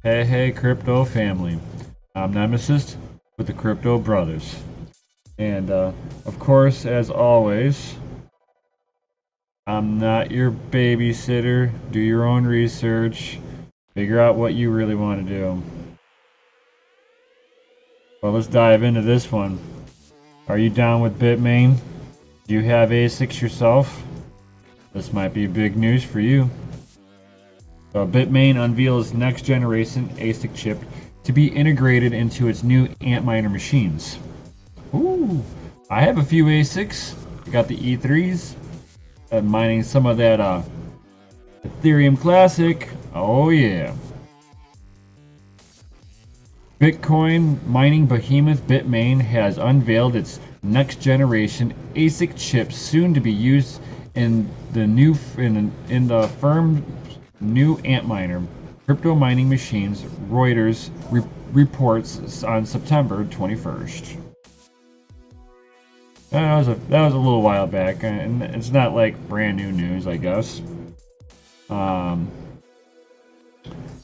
Hey, crypto family. I'm Nemesis with the Crypto Brothers. And, of course, as always, I'm not your babysitter. Do your own research. Figure out what you really want to do. Well, let's dive into this one. Are you down with Bitmain? Do you have ASICs yourself? This might be big news for you. So Bitmain unveils next generation ASIC chip to be integrated into its new Antminer machines. Ooh, I have a few ASICs. I got the E3s, mining some of that Ethereum Classic. Oh yeah. Bitcoin mining behemoth Bitmain has unveiled its next generation ASIC chips soon to be used in the firm's new Antminer crypto mining machines. Reuters reports on September 21st. That was a little while back, and it's not like brand new news, I guess. An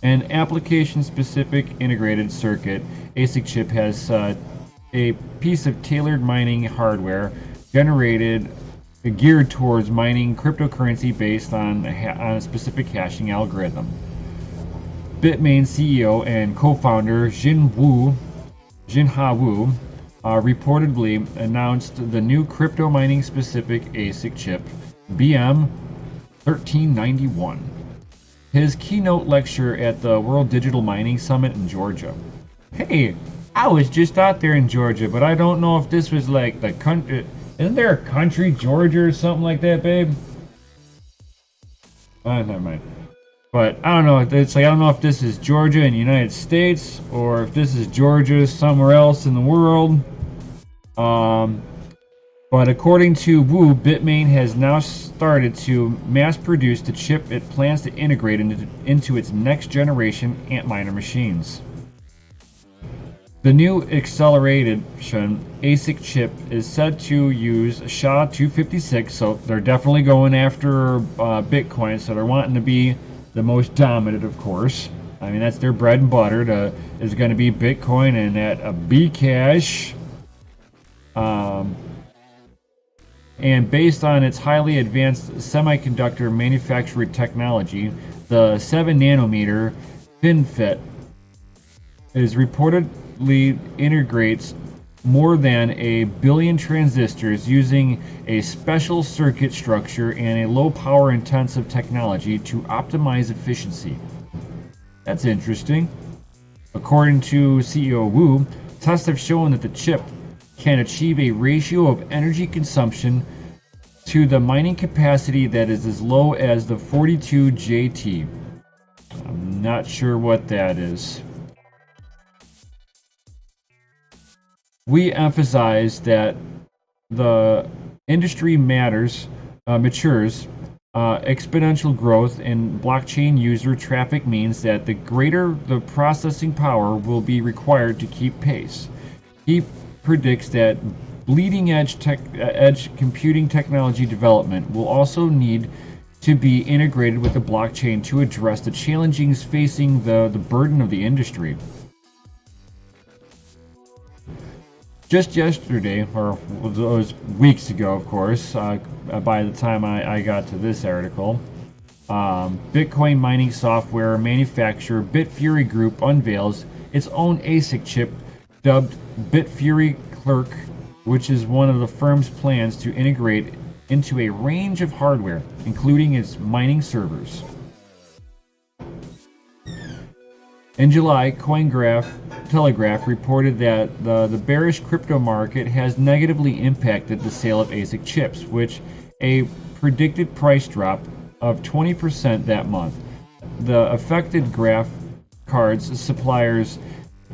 application-specific integrated circuit ASIC chip has a piece of tailored mining hardware geared towards mining cryptocurrency based on a specific hashing algorithm. Bitmain CEO and co-founder Jinha Wu reportedly announced the new crypto mining specific ASIC chip BM1391. His keynote lecture at the World Digital Mining Summit in Georgia. Hey, I was just out there in Georgia, but I don't know if this was like the country. Isn't there a country, Georgia, or something like that, babe? Never mind. But I don't know. It's like I don't know if this is Georgia in the United States or if this is Georgia somewhere else in the world. But according to Wu, Bitmain has now started to mass produce the chip it plans to integrate into its next generation Antminer machines. The new acceleration ASIC chip is said to use SHA-256, so they're definitely going after Bitcoin, so they're wanting to be the most dominant, of course. I mean, that's their bread and butter, is going to be Bitcoin and at a Bcash. And based on its highly advanced semiconductor manufacturing technology, the 7 nanometer FinFET is reportedly integrates more than 1 billion transistors using a special circuit structure and a low power intensive technology to optimize efficiency. That's interesting. According to CEO Wu, tests have shown that the chip can achieve a ratio of energy consumption to the mining capacity that is as low as the 42 JT. I'm not sure what that is. We emphasize that the industry matures. Exponential growth in blockchain user traffic means that the greater the processing power will be required to keep pace. He predicts that bleeding-edge computing technology development will also need to be integrated with the blockchain to address the challenges facing the burden of the industry. Just yesterday, or those weeks ago, of course, by the time I got to this article, Bitcoin mining software manufacturer Bitfury Group unveils its own ASIC chip dubbed Bitfury Clerk, which is one of the firm's plans to integrate into a range of hardware, including its mining servers. In July, Cointelegraph reported that the bearish crypto market has negatively impacted the sale of ASIC chips, which a predicted price drop of 20% that month. The affected graph cards suppliers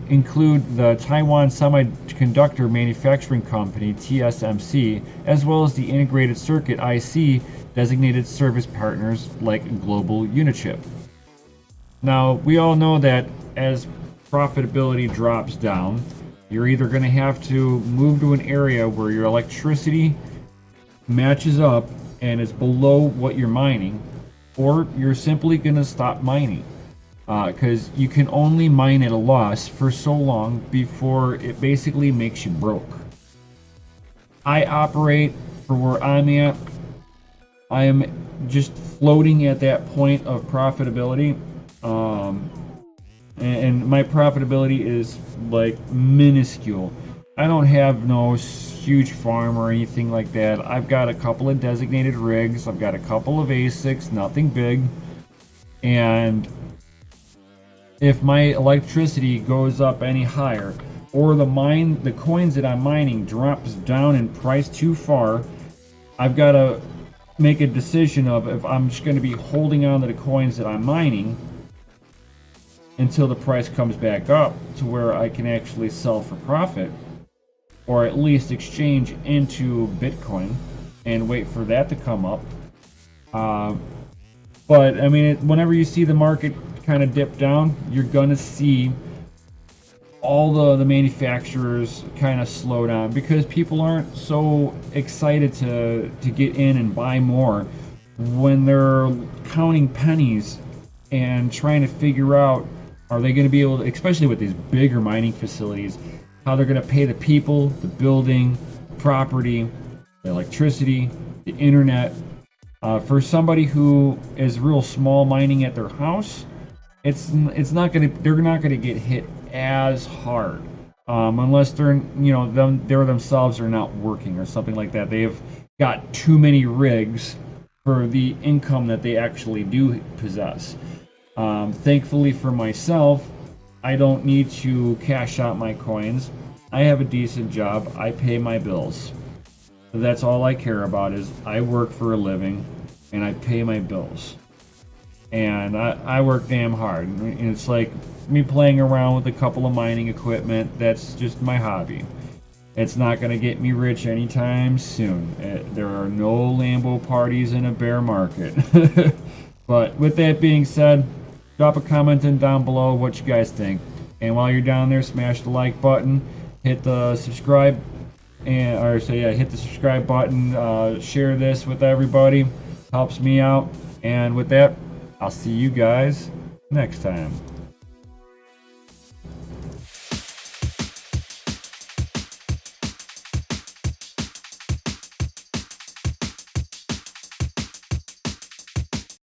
include the Taiwan Semiconductor Manufacturing Company TSMC, as well as the integrated circuit IC designated service partners like Global Unichip. Now, we all know that as profitability drops down, you're either going to have to move to an area where your electricity matches up and is below what you're mining, or you're simply going to stop mining. because you can only mine at a loss for so long before it basically makes you broke. I operate for where I'm at. I am just floating at that point of profitability. And my profitability is like minuscule. I don't have no huge farm or anything like that. I've got a couple of designated rigs. I've got a couple of ASICs, nothing big. And if my electricity goes up any higher, or the coins that I'm mining drops down in price too far, I've got to make a decision of if I'm just going to be holding on to the coins that I'm mining until the price comes back up to where I can actually sell for profit, or at least exchange into Bitcoin and wait for that to come up. But I mean, whenever you see the market kind of dip down, you're gonna see all the manufacturers kind of slow down because people aren't so excited to get in and buy more when they're counting pennies and trying to figure out, are they going to be able to, especially with these bigger mining facilities, how they're going to pay the people, the building, property, the electricity, the internet. For somebody who is real small mining at their house, it's not going to, they're not going to get hit as hard unless they're, you know, they themselves are not working or something like that. They've got too many rigs for the income that they actually do possess. Thankfully for myself, I don't need to cash out my coins. I have a decent job. I pay my bills. That's all I care about is I work for a living and I pay my bills. And I work damn hard. And it's like me playing around with a couple of mining equipment. That's just my hobby. It's not going to get me rich anytime soon. There are no Lambo parties in a bear market. But with that being said, drop a comment in down below what you guys think. And while you're down there, smash the like button, hit the subscribe, hit the subscribe button, share this with everybody. Helps me out. And with that, I'll see you guys next time.